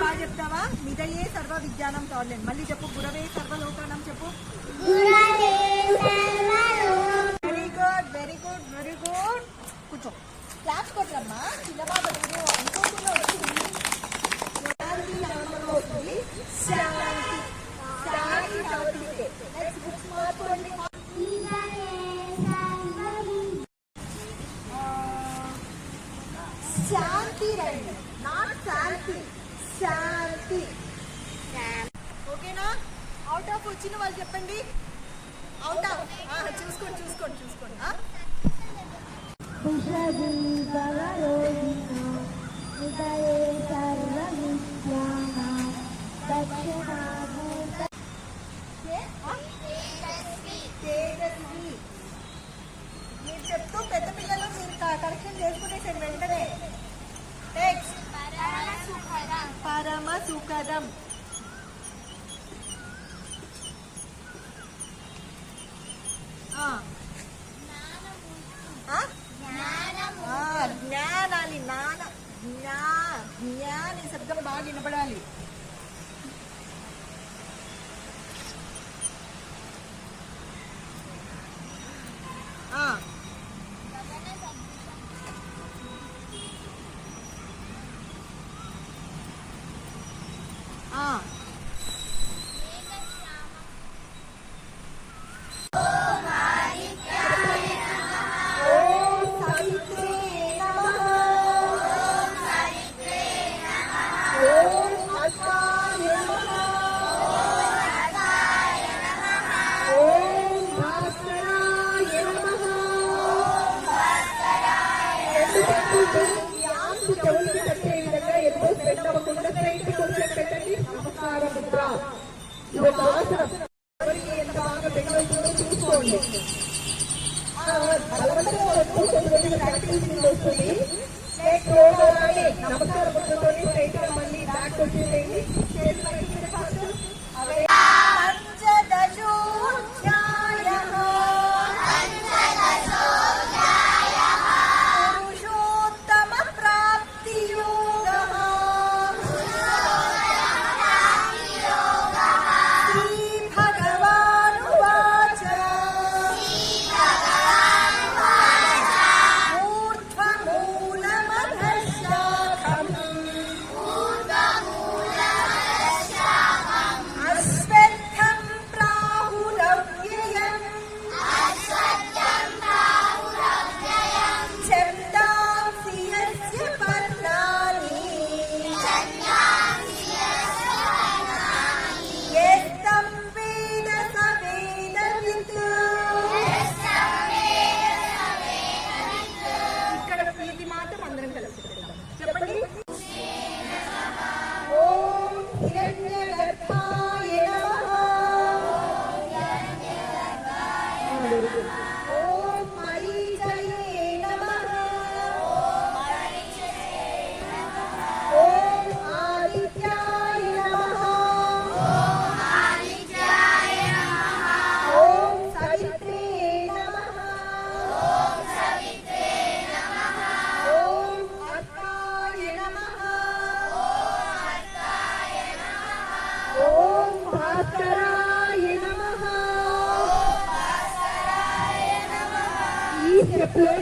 బాగా చెప్తావా? మిదయే సర్వ విజ్ఞానం టాలెంట్. మళ్ళీ చెప్పు. గురవే సర్వలోకానం చెప్పు. Very good very good very good. కూర్చో. క్లాప్స్ కొట్టమ్మా. చిన్నబాబు అనుకోకుండా వచ్చింది. శాంతి శాంతి శాంతి రండి. నాట్ శాంతి, శాంతి. ఓకేనా? అవుట్ ఆఫ్ వచ్చిన వాళ్ళు చెప్పండి. Out of. చూసుకోండి చూసుకోండి చూసుకోండి. మీరు చెప్తూ పెద్ద పిల్లలు మీరు కరెక్షన్ చేసుకునేసారు వెంటనే. నెక్స్ట్ పరమ సుఖదం. జ్ఞానాలి. జ్ఞాని శబ్దం బాగా వినపడాలి.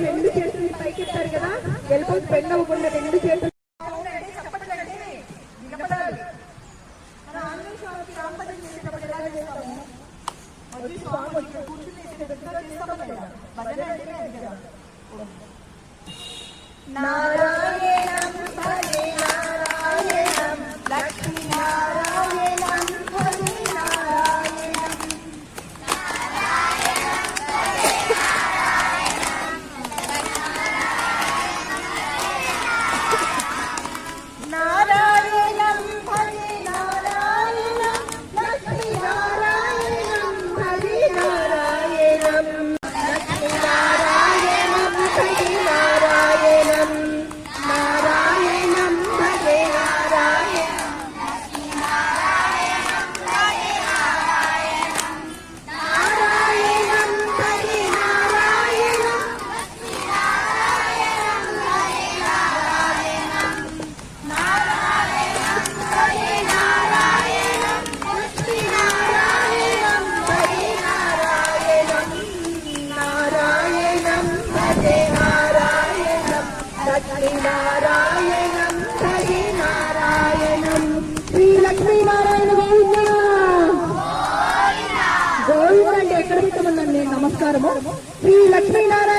రెండు చేతులు పైకెత్తారు కదా, ఎల్బోస్ బెండ్ అవ్వకుండా రెండు చేతులు నారాయణం హరే నారాయణం లక్ష్మీ నారాయణం హరే నారాయణం నారాయణం నారాయణం హరి నారాయణం శ్రీ లక్ష్మీనారాయణ గోవింద గోవింద అంటే ఎక్కడ పెట్టమన్నాను నేను నమస్కారము శ్రీ లక్ష్మీనారాయణ